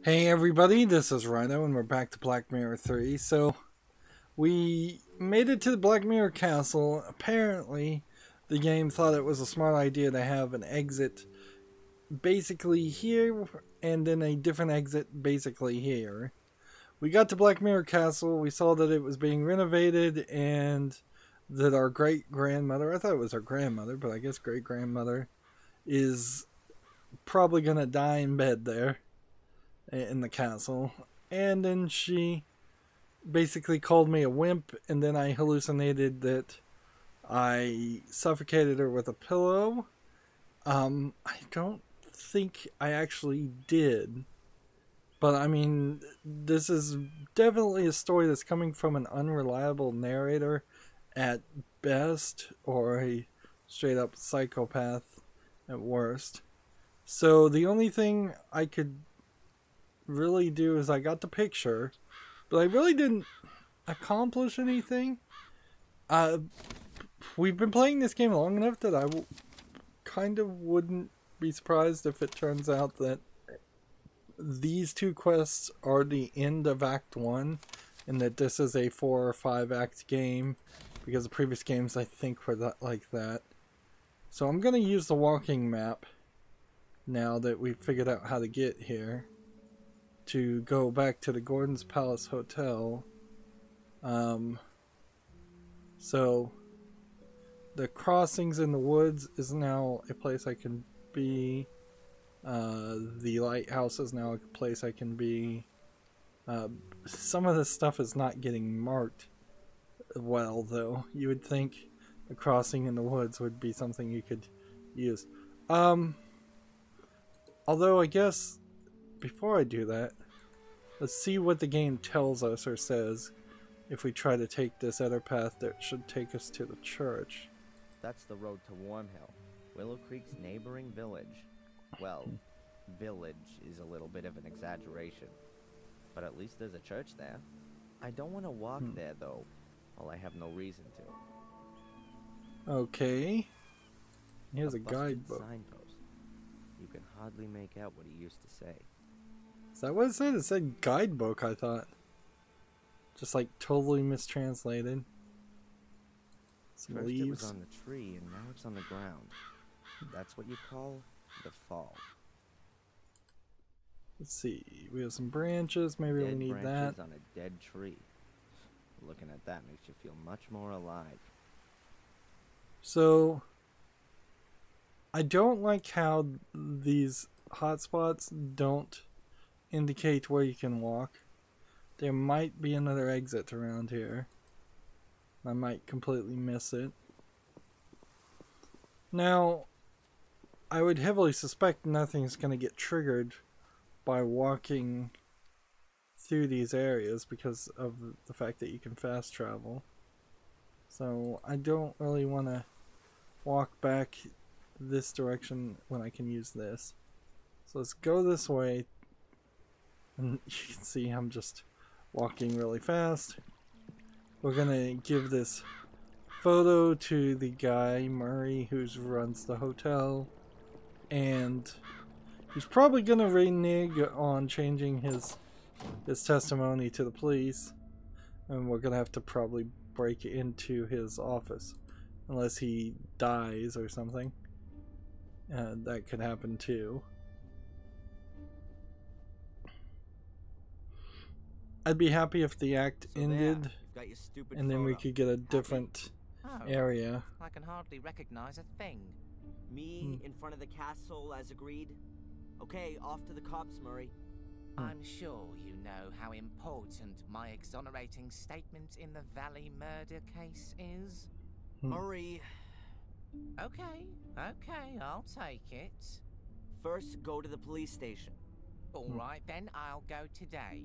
Hey everybody, this is Rydo and we're back to Black Mirror 3. So, we made it to the Black Mirror castle. Apparently, the game thought it was a smart idea to have an exit basically here and then a different exit basically here. We got to Black Mirror castle, we saw that it was being renovated and that our great-grandmother, I thought it was our grandmother, but I guess great-grandmother, is probably gonna die in bed there in the castle. And then she basically called me a wimp, and then I hallucinated that I suffocated her with a pillow. I don't think I actually did, but I mean, this is definitely a story that's coming from an unreliable narrator at best, or a straight up psychopath at worst. So the only thing I could really do is I got the picture, but I really didn't accomplish anything. We've been playing this game long enough that I kind of wouldn't be surprised if it turns out that these two quests are the end of Act 1 and that this is a 4 or 5 act game, because the previous games I think were like that. So I'm going to use the walking map now that we've figured out how to get here to go back to the Gordon's Palace Hotel. So the crossings in the woods is now a place I can be. The lighthouse is now a place I can be. Some of this stuff is not getting marked well, though. You would think a crossing in the woods would be something you could use. Although I guess before I do that, let's see what the game tells us or says if we try to take this other path that should take us to the church. That's the road to Warmhill, Willow Creek's neighboring village. Well, village is a little bit of an exaggeration, but at least there's a church there. I don't want to walk there though, well, I have no reason to. Okay. Here's a guidebook. Signpost. You can hardly make out what he used to say. Is that what it said? It said guidebook, I thought. Just like totally mistranslated. Some First leaves. It was on the tree and now it's on the ground. That's what you call the fall. Let's see. We have some branches. Maybe we need that. On a dead tree. Looking at that makes you feel much more alive. So I don't like how these hotspots don't indicate where you can walk. There might be another exit around here. I might completely miss it. Now, I would heavily suspect nothing's going to get triggered by walking through these areas because of the fact that you can fast travel. So I don't really want to walk back this direction when I can use this. So let's go this way. And you can see I'm just walking really fast. We're gonna give this photo to the guy, Murray, who runs the hotel. And he's probably gonna renege on changing his testimony to the police. And we're gonna have to probably break into his office. Unless he dies or something. That could happen too. I'd be happy if the act ended and then we could get a different area. I can hardly recognize a thing. Me in front of the castle as agreed? Okay, off to the cops, Murray. I'm sure you know how important my exonerating statement in the Valley murder case is. Murray. Okay, I'll take it. First, go to the police station. Alright then, I'll go today.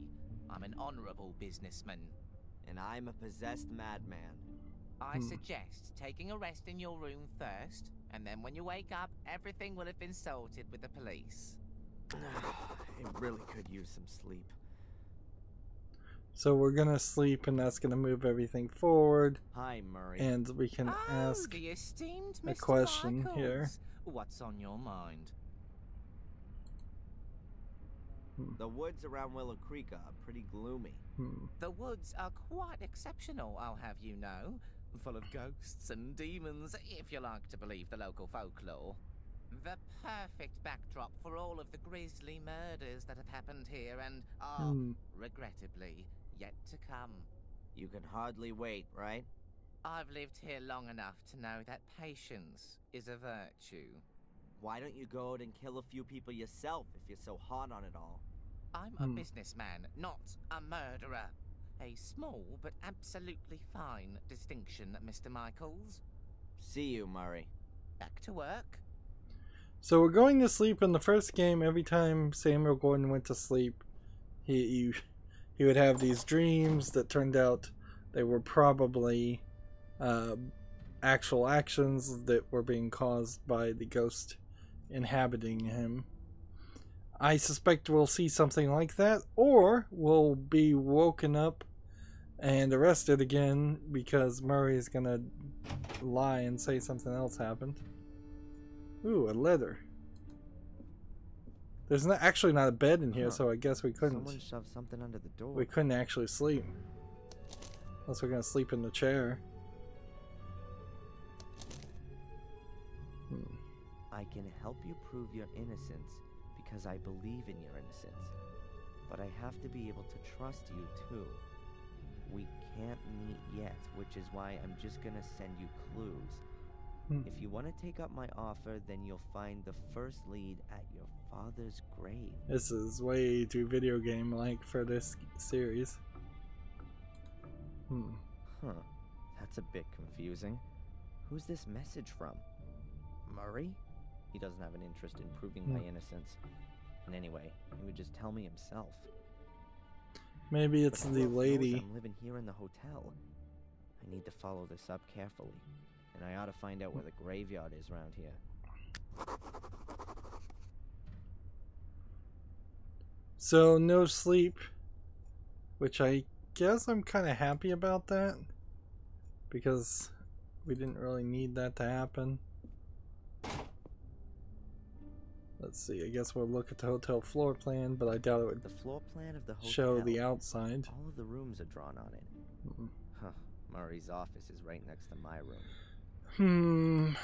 I'm an honorable businessman. And I'm a possessed madman. I suggest taking a rest in your room first, and then when you wake up, everything will have been sorted with the police. I really could use some sleep. So we're gonna sleep, and that's gonna move everything forward. Hi, Murray. And we can ask the esteemed a Mr. question Michaels. here. What's on your mind? The woods around Willow Creek are pretty gloomy. The woods are quite exceptional, I'll have you know. Full of ghosts and demons, if you like to believe the local folklore. The perfect backdrop for all of the grisly murders that have happened here and are, regrettably, yet to come. You can hardly wait, right? I've lived here long enough to know that patience is a virtue. Why don't you go out and kill a few people yourself if you're so hot on it all? I'm a businessman, not a murderer. A small but absolutely fine distinction, Mr. Michaels. See you, Murray. Back to work. So we're going to sleep. In the first game, every time Samuel Gordon went to sleep, he would have these dreams that turned out they were probably actual actions that were being caused by the ghost inhabiting him. I suspect we'll see something like that, or we'll be woken up and arrested again because Murray is gonna lie and say something else happened. Ooh, a letter. There's actually not a bed in here, so I guess we couldn't. Someone shoved something under the door. We couldn't actually sleep. Unless we're gonna sleep in the chair. I can help you prove your innocence because I believe in your innocence. But I have to be able to trust you too. We can't meet yet, which is why I'm just gonna send you clues. If you want to take up my offer, then you'll find the first lead at your father's grave. This is way too video game-like for this series. That's a bit confusing. Who's this message from? Murray? He doesn't have an interest in proving my innocence. And anyway, he would just tell me himself. Maybe it's But the who knows lady. I'm living here in the hotel. I need to follow this up carefully. And I ought to find out where the graveyard is around here. So, no sleep. Which I guess I'm kind of happy about that. Because we didn't really need that to happen. Let's see, I guess we'll look at the hotel floor plan, but I doubt it would The floor plan of the hotel. show the outside. All of the rooms are drawn on it. Huh. Murray's office is right next to my room.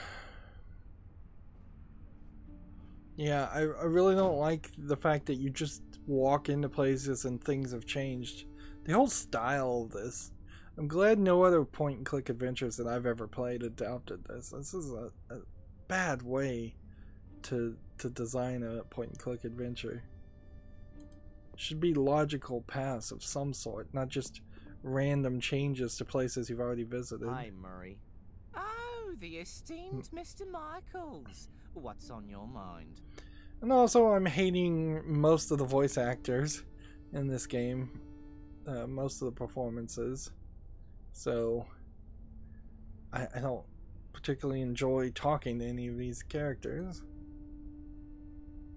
Yeah, I really don't like the fact that you just walk into places and things have changed. The whole style of this. I'm glad no other point-and-click adventures that I've ever played adopted this. This is a bad way to design a point-and-click adventure. Should be logical paths of some sort, not just random changes to places you've already visited. Hi, Murray. Oh, the esteemed Mr. Michaels. What's on your mind? And also, I'm hating most of the voice actors in this game. Most of the performances. So, I don't particularly enjoy talking to any of these characters.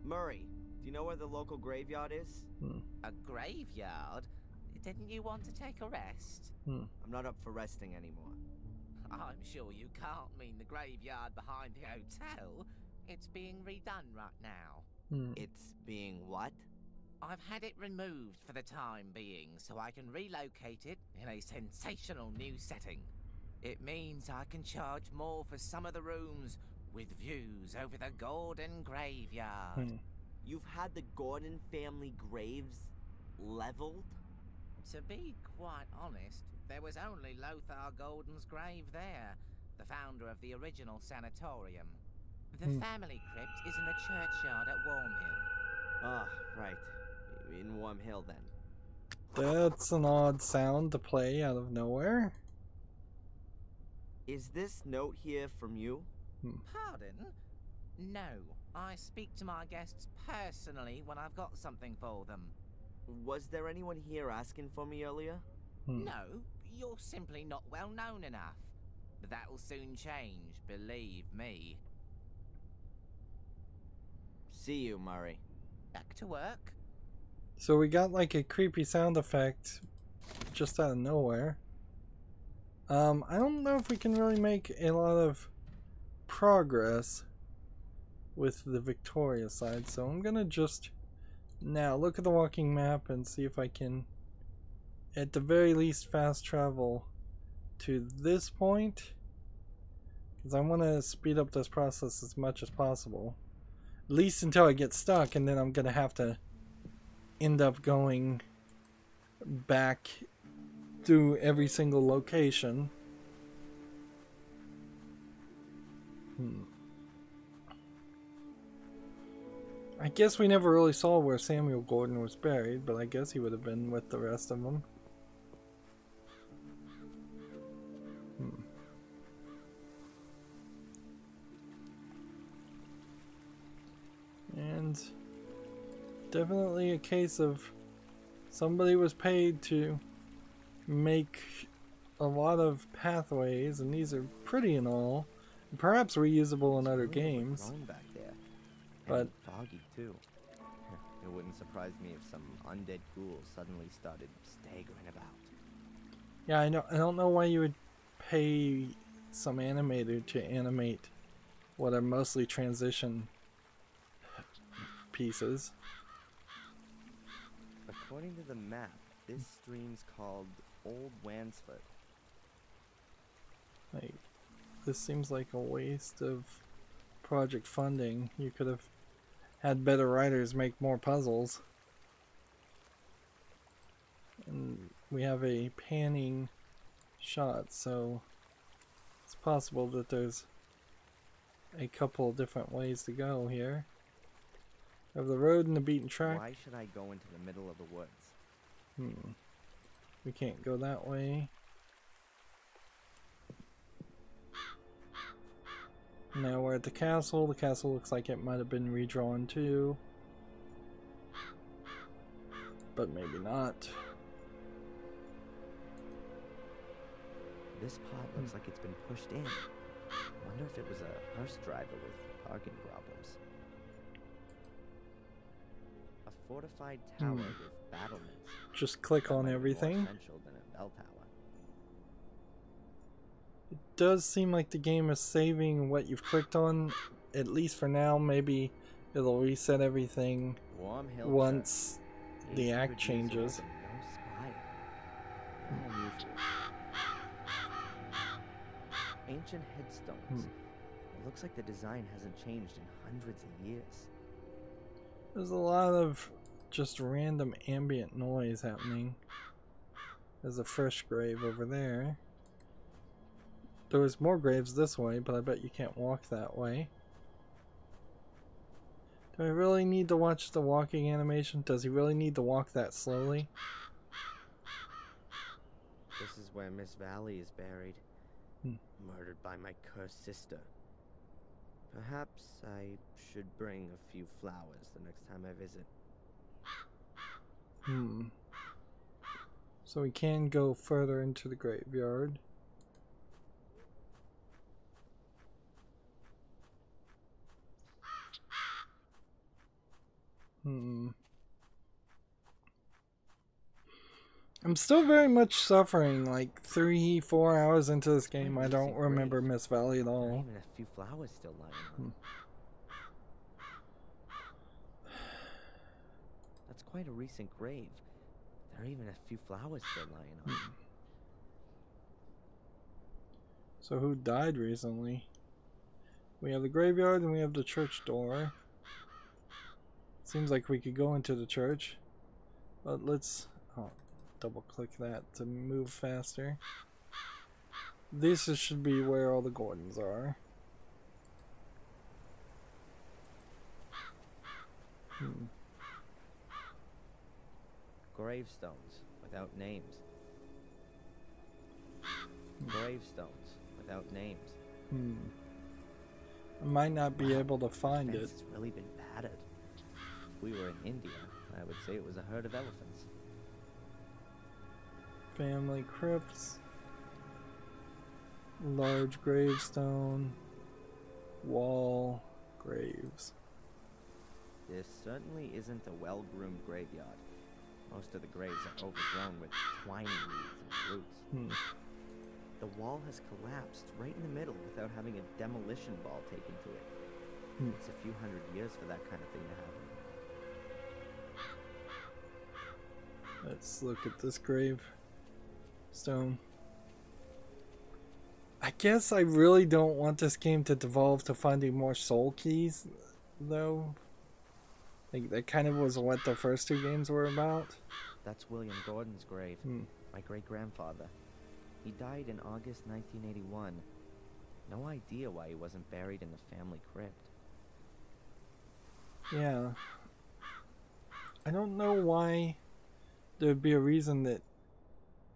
Murray, do you know where the local graveyard is? A graveyard? Didn't you want to take a rest? I'm not up for resting anymore. I'm sure you can't mean the graveyard behind the hotel. It's being redone right now. It's being what? I've had it removed for the time being so I can relocate it in a sensational new setting. It means I can charge more for some of the rooms with views over the Gordon graveyard. You've had the Gordon family graves leveled? To be quite honest, there was only Lothar Gordon's grave there, the founder of the original sanatorium. The family crypt is in the churchyard at Wormhill. Ah, right. In Warm Hill, then. That's an odd sound to play out of nowhere. Is this note here from you? Pardon? No, I speak to my guests personally when I've got something for them. Was there anyone here asking for me earlier? No, you're simply not well known enough. But that'll soon change, believe me. See you, Murray. Back to work. So we got like a creepy sound effect just out of nowhere. I don't know if we can really make a lot of progress with the Victoria side, so I'm gonna just Now look at the walking map and see if I can, at the very least, fast travel to this point, because I want to speed up this process as much as possible, at least until I get stuck, and then I'm gonna have to end up going back through every single location. I guess we never really saw where Samuel Gordon was buried, but I guess he would have been with the rest of them. And definitely a case of somebody was paid to make a lot of pathways, and these are pretty and all, and perhaps reusable in other games. Back there. But and foggy too. It wouldn't surprise me if some undead ghouls suddenly started staggering about. yeah, I don't know why you would pay some animator to animate what are mostly transition pieces. According to the map, this stream's called Old Wansford. Like, this seems like a waste of project funding. You could have had better writers make more puzzles. And we have a panning shot, so it's possible that there's a couple of different ways to go here. We have the road and the beaten track. Why should I go into the middle of the woods? We can't go that way. Now we're at the castle. The castle looks like it might have been redrawn too. But maybe not. This pod looks like it's been pushed in. Wonder if it was a hearse driver with parking problems. A fortified tower with battlements. Just click on everything. More essential than a bell tower. It does seem like the game is saving what you've clicked on, at least for now. Maybe it'll reset everything once the act changes. Ancient headstones. It looks like the design hasn't changed in hundreds of years. There's a lot of just random ambient noise happening. There's a fresh grave over there. There was more graves this way, but I bet you can't walk that way. Do I really need to watch the walking animation? Does he really need to walk that slowly? This is where Miss Valley is buried. Murdered by my cursed sister. Perhaps I should bring a few flowers the next time I visit. So we can go further into the graveyard. I'm still very much suffering. Like 3-4 hours into this game, I don't remember Miss Valley at all. Not even a few flowers still lying on. That's quite a recent grave. There are even a few flowers still lying on. So who died recently? We have the graveyard and we have the church door. Seems like we could go into the church, but let's double click that to move faster. This should be where all the Gordons are. Gravestones without names. Gravestones without names. I might not be able to find it. It's really been battered. If we were in India, I would say it was a herd of elephants. Family crypts. Large gravestone. Wall. Graves. This certainly isn't a well-groomed graveyard. Most of the graves are overgrown with twining weeds and roots. The wall has collapsed right in the middle without having a demolition ball taken to it. It's a few hundred years for that kind of thing to happen. Let's look at this grave stone. I guess I really don't want this game to devolve to finding more soul keys, though. Like, that kind of was what the first two games were about. That's William Gordon's grave. My great-grandfather. He died in August 1981. No idea why he wasn't buried in the family crypt. Yeah. I don't know why there'd be a reason that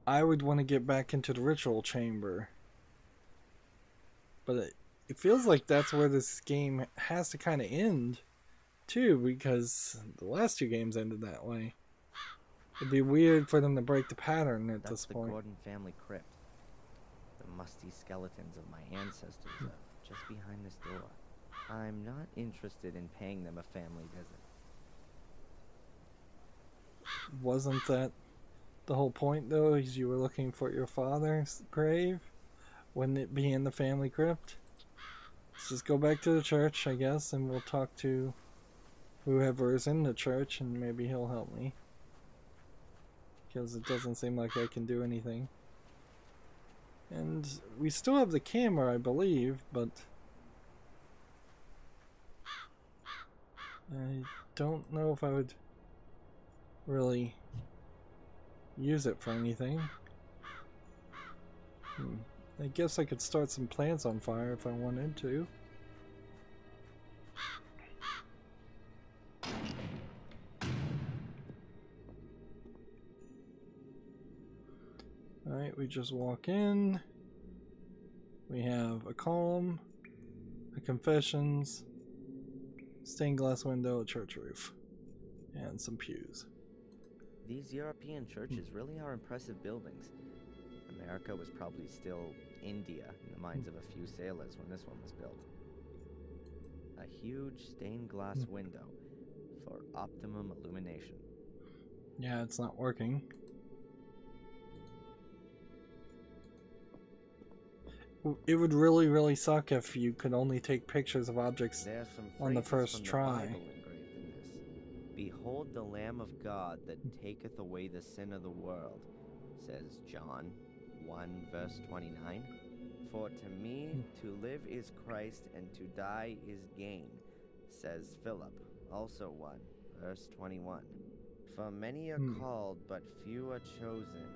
I would want to get back into the ritual chamber. But it feels like that's where this game has to kind of end, too, because the last two games ended that way. It'd be weird for them to break the pattern at this point. That's the Gordon family crypt. The musty skeletons of my ancestors are just behind this door. I'm not interested in paying them a family visit. Wasn't that the whole point, though, is you were looking for your father's grave? Wouldn't it be in the family crypt? Let's just go back to the church, I guess, and we'll talk to whoever is in the church, and maybe he'll help me. Because it doesn't seem like I can do anything. And we still have the camera, I believe, but I don't know if I would really use it for anything. I guess I could start some plants on fire if I wanted to. Alright, we just walk in. We have a column, a confessions, stained glass window, a church roof, and some pews. These European churches really are impressive buildings. America was probably still India in the minds of a few sailors when this one was built. A huge stained glass window for optimum illumination. Yeah, it's not working. It would really, really suck if you could only take pictures of objects on the first try. Behold the Lamb of God that taketh away the sin of the world, says John 1 verse 29. For to me to live is Christ and to die is gain, says Philip, also 1 verse 21. For many are called, but few are chosen,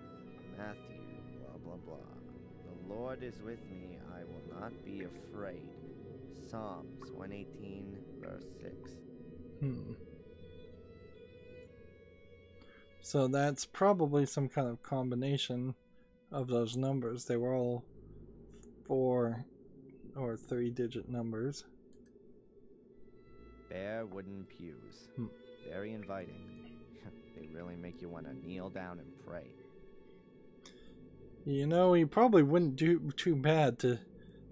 Matthew, blah blah blah. The Lord is with me, I will not be afraid, Psalms 118 verse 6. So that's probably some kind of combination of those numbers. They were all 4 or 3-digit numbers. Bare wooden pews. Very inviting. They really make you want to kneel down and pray. You know, he probably wouldn't do too bad to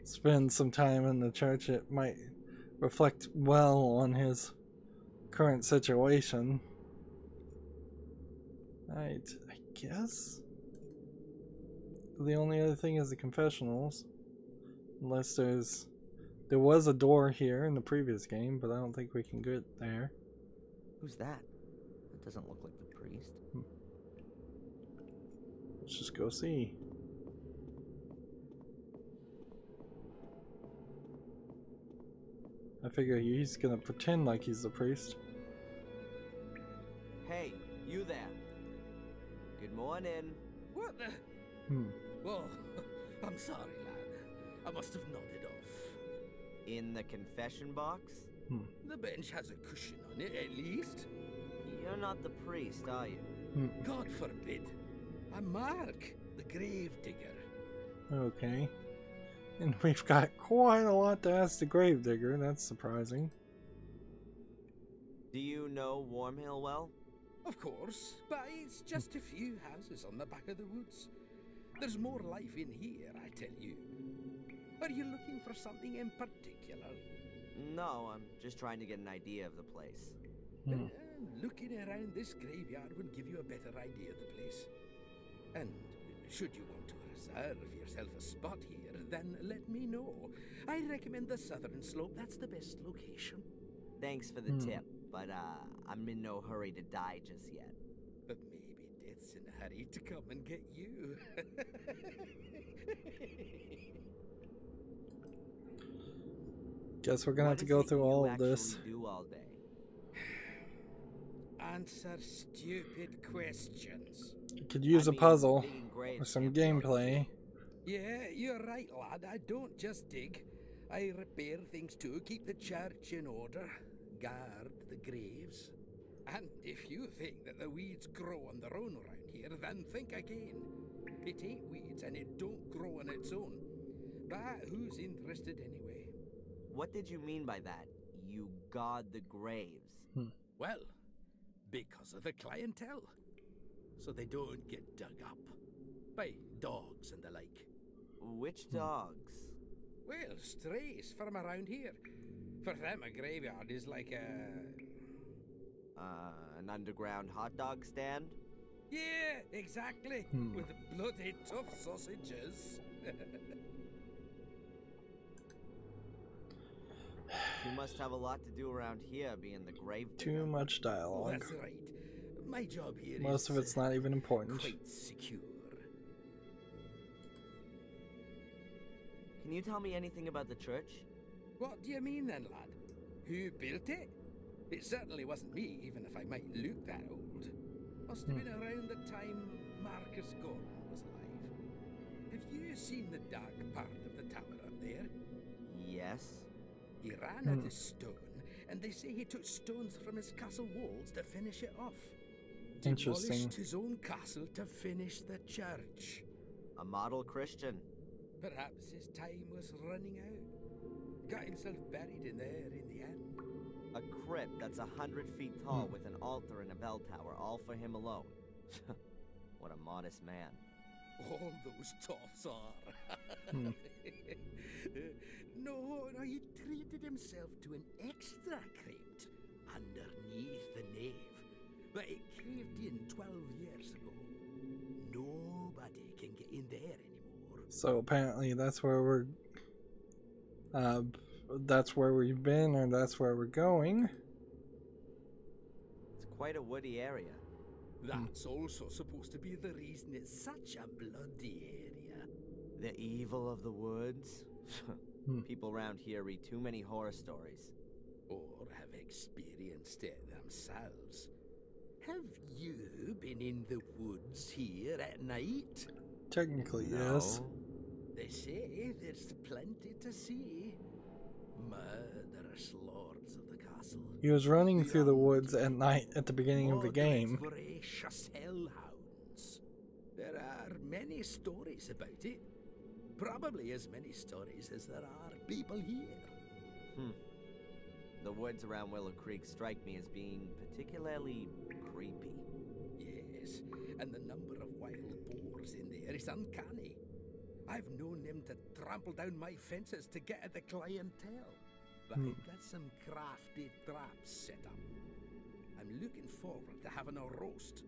spend some time in the church. It might reflect well on his current situation. Right, I guess the only other thing is the confessionals. Unless there was a door here in the previous game, but I don't think we can get there. Who's that? That doesn't look like the priest. Let's just go see. I figure he's gonna pretend like he's the priest. Hey, you there. Good morning. What the? Well, I'm sorry, lad. I must have nodded off. In the confession box? The bench has a cushion on it, at least. You're not the priest, are you? God forbid. I'm Mark, the grave digger. Okay. And we've got quite a lot to ask the gravedigger. That's surprising. Do you know Wormhill well? Of course, but it's just a few houses on the back of the woods. There's more life in here, I tell you. Are you looking for something in particular? No, I'm just trying to get an idea of the place. Looking around this graveyard would give you a better idea of the place. And should you want to reserve yourself a spot here, then let me know. I recommend the southern slope. That's the best location. Thanks for the tip, but I'm in no hurry to die just yet. But maybe It's in a hurry to come and get you. Guess we're gonna have to What go is it through you all of actually this. do all day? Answer stupid questions. Could use I a mean, puzzle digging or graves some can't be all you gameplay. Yeah, you're right, lad. I don't just dig. I repair things too, keep the church in order, guard the graves. And if you think that the weeds grow on their own around here, then think again. It ain't weeds and it don't grow on its own. But who's interested anyway? What did you mean by that? You guard the graves. Well, because of the clientele. So they don't get dug up by dogs and the like. Which dogs? Well, strays from around here. For them, a graveyard is like An underground hot dog stand? Yeah, exactly. With bloody tough sausages. You must have a lot to do around here, being the grave Too digger. much dialogue. That's right. My job here Most is of it's not even important. quite secure. Can you tell me anything about the church? What do you mean then, lad? Who built it? It certainly wasn't me, even if I might look that old. Must have been around the time Marcus Gordon was alive. Have you seen the dark part of the tower up there? Yes. He ran out of stone, and they say he took stones from his castle walls to finish it off. Interesting. Demolished his own castle to finish the church. A model Christian. Perhaps his time was running out. Got himself buried in there in the end. A crypt that's 100 feet tall with an altar and a bell tower, all for him alone. What a modest man. All those toffs are. No, he treated himself to an extra crypt underneath the nave. But it caved in 12 years ago. Nobody can get in there anymore. So apparently that's where we've been, or that's where we're going. It's quite a woody area. That's also supposed to be the reason it's such a bloody area. The evil of the woods? People around here read too many horror stories. Or have experienced it themselves. Have you been in the woods here at night? Technically, yes. They say there's plenty to see. Murderous lords of the castle. He was running through the woods at night at the beginning of the game. Voracious hellhounds. There are many stories about it. Probably as many stories as there are people here. The woods around Willow Creek strike me as being particularly creepy. Yes, and the number of wild boars in there is uncanny. I've known them to trample down my fences to get at the clientele. But I've got some crafty traps set up. I'm looking forward to having a roast.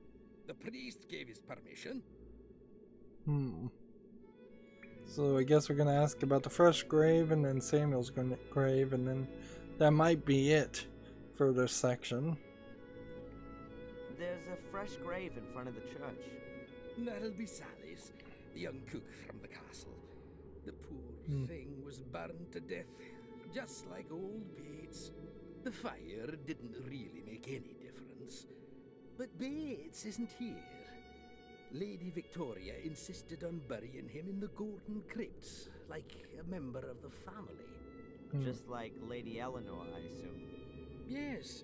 The priest gave his permission. So I guess we're gonna ask about the fresh grave, and then Samuel's grave, and then that might be it for this section. There's a fresh grave in front of the church. That'll be Sally's, the young cook from the castle. The poor thing was burned to death, just like old Bates. The fire didn't really make any difference. But Bates isn't here. Lady Victoria insisted on burying him in the Golden Crypt, like a member of the family. Just like Lady Eleanor, I assume. Yes,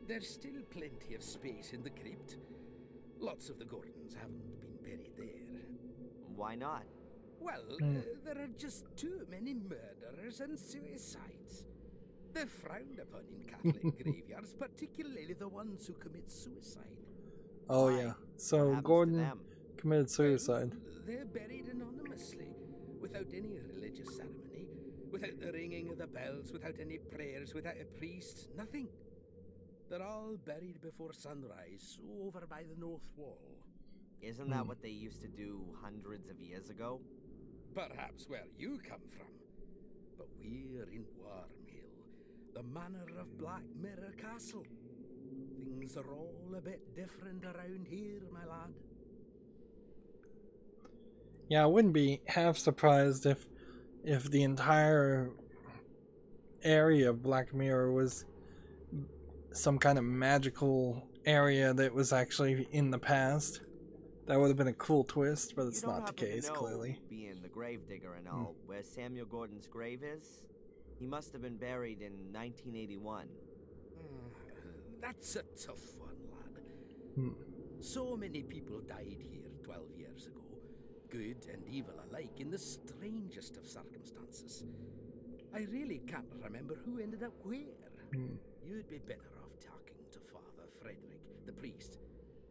there's still plenty of space in the crypt. Lots of the Gordons haven't been buried there. Why not? Well, there are just too many murders and suicides. They're frowned upon in Catholic graveyards, particularly the ones who commit suicide. Oh Why? yeah. What So happens to Gordon them? committed suicide. They're buried anonymously, without any religious ceremony, without the ringing of the bells, without any prayers, without a priest, nothing. They're all buried before sunrise, over by the north wall. Isn't that what they used to do hundreds of years ago? Perhaps where you come from. But we're in Wormhill, the manor of Black Mirror Castle. Things are all a bit different around here, my lad. Yeah, I wouldn't be half surprised if the entire area of Black Mirror was some kind of magical area that was actually in the past. That would have been a cool twist, but it's not the case, clearly. Being the gravedigger and all, where Samuel Gordon's grave is? He must have been buried in 1981. That's a tough one, lad. So many people died here 12 years ago, good and evil alike, in the strangest of circumstances. I really can't remember who ended up where. You'd be better off talking to Father Frederick, the priest.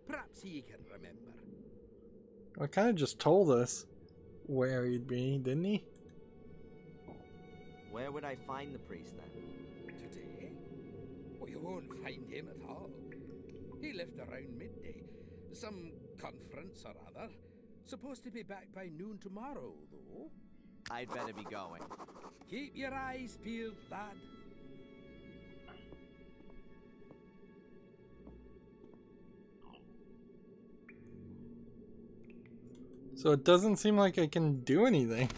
Perhaps he can remember. Well, kind of just told us where he'd be, didn't he? Where would I find the priest then? Today? Well, you won't find him at all. He left around midday. Some conference or other. Supposed to be back by noon tomorrow, though. I'd better be going. Keep your eyes peeled, lad. So it doesn't seem like I can do anything.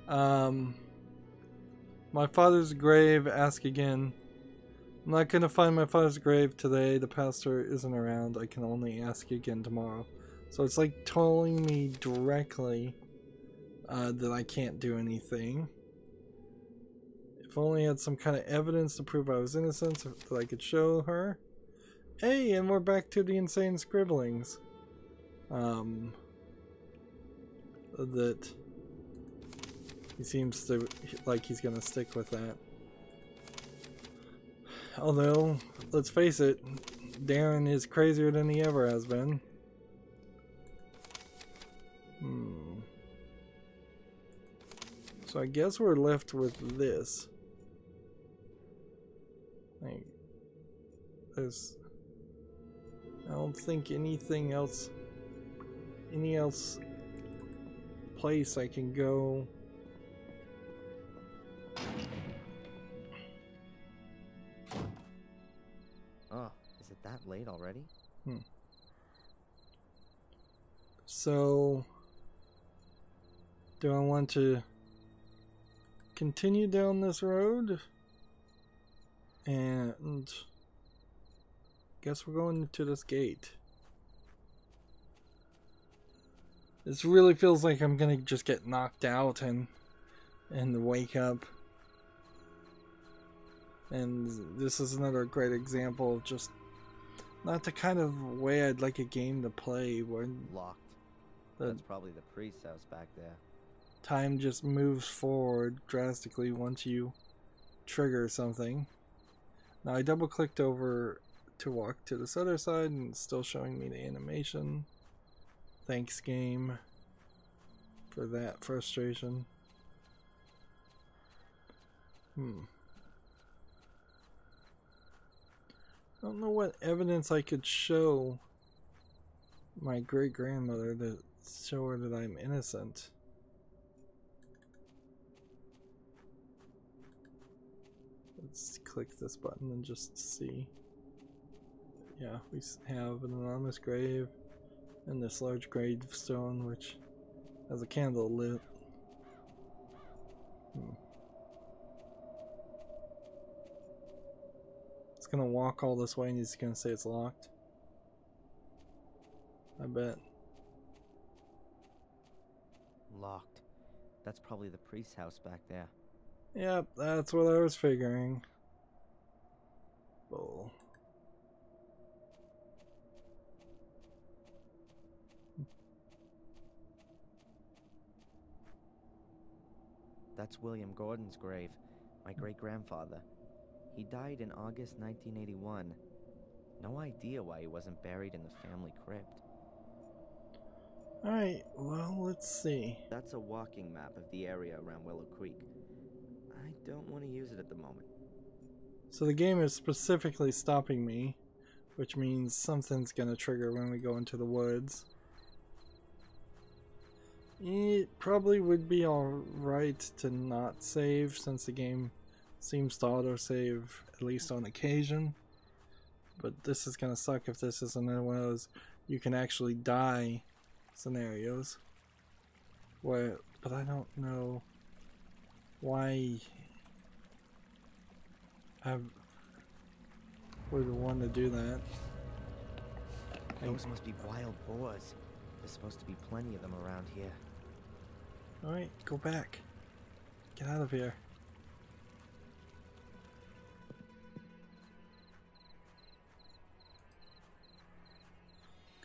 My father's grave, ask again. I'm not gonna find my father's grave today. The pastor isn't around. I can only ask again tomorrow. So it's like telling me directly that I can't do anything. If only I had some kind of evidence to prove I was innocent that I could show her. Hey, and we're back to the insane scribblings. That he seems to like he's gonna stick with that. Although, let's face it, Darren is crazier than he ever has been. So I guess we're left with this. Like, I don't think anything else, place I can go. Oh, is it that late already? So, do I want to continue down this road? And guess we're going to this gate. This really feels like I'm gonna just get knocked out and wake up. And this is another great example of just not the kind of way I'd like a game to play, where Locked. That's probably the priest's house back there. time just moves forward drastically once you trigger something. Now I double clicked over to walk to this other side and it's still showing me the animation. Thanks, game, for that frustration. I don't know what evidence I could show my great-grandmother to show her that I'm innocent. Let's click this button and just see. Yeah, we have an enormous grave and this large gravestone which has a candle lit. It's gonna walk all this way and he's gonna say it's locked. I bet. Locked. That's probably the priest's house back there. Yep, that's what I was figuring. Bull. That's William Gordon's grave, my great-grandfather. He died in August 1981. No idea why he wasn't buried in the family crypt. Alright, well, let's see. That's a walking map of the area around Willow Creek. I don't want to use it at the moment. So the game is specifically stopping me, which means something's gonna trigger when we go into the woods. It probably would be alright to not save, since the game seems to autosave at least on occasion. But this is gonna suck if this is another one of those you can actually die scenarios. Where, but I don't know why I would want to do that. Those must be wild boars. There's supposed to be plenty of them around here. Alright, go back. Get out of here.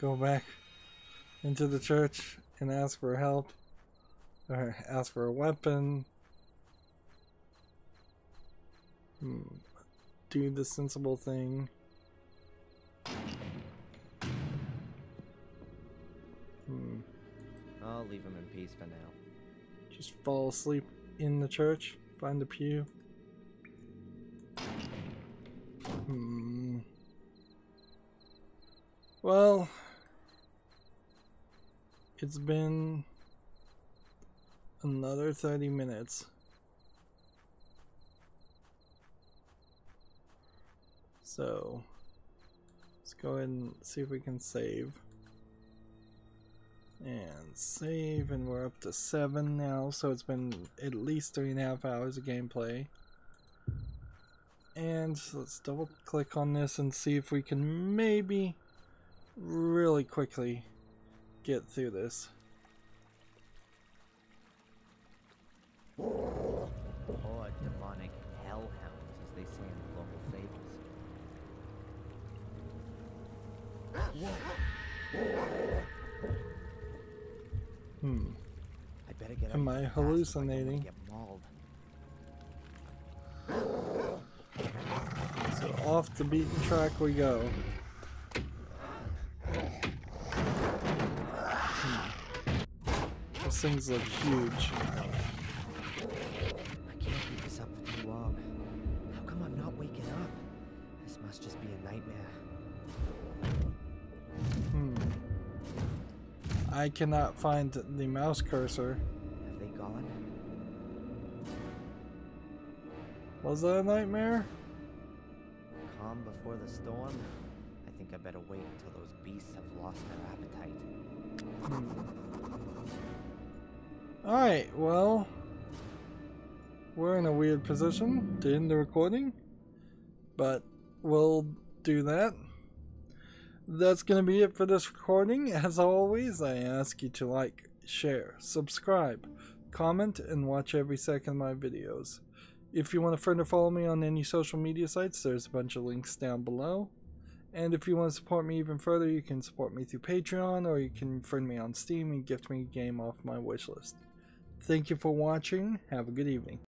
Go back into the church and ask for help. Or ask for a weapon. Do the sensible thing. I'll leave him in peace for now. Just fall asleep in the church. Find a pew. Well, it's been another 30 minutes. So, let's go ahead and see if we can save. And save, and we're up to 7 now, so it's been at least 3.5 hours of gameplay. And let's double click on this and see if we can maybe really quickly get through this. Or demonic hellhounds, as they say in the local fables. I better get Am I hallucinating? So off the beaten track we go. Those things look huge. I can't keep this up for too long. How come I'm not waking up? This must just be a nightmare. I cannot find the mouse cursor. Have they gone? Was that a nightmare? Calm before the storm? I think I better wait until those beasts have lost their appetite. Alright, well, we're in a weird position to end the recording, but we'll do that. That's going to be it for this recording. As always, I ask you to like, share, subscribe, comment, and watch every second of my videos. If you want to further follow me on any social media sites, there's a bunch of links down below. And if you want to support me even further, you can support me through Patreon, or you can friend me on Steam and gift me a game off my wishlist. Thank you for watching. Have a good evening.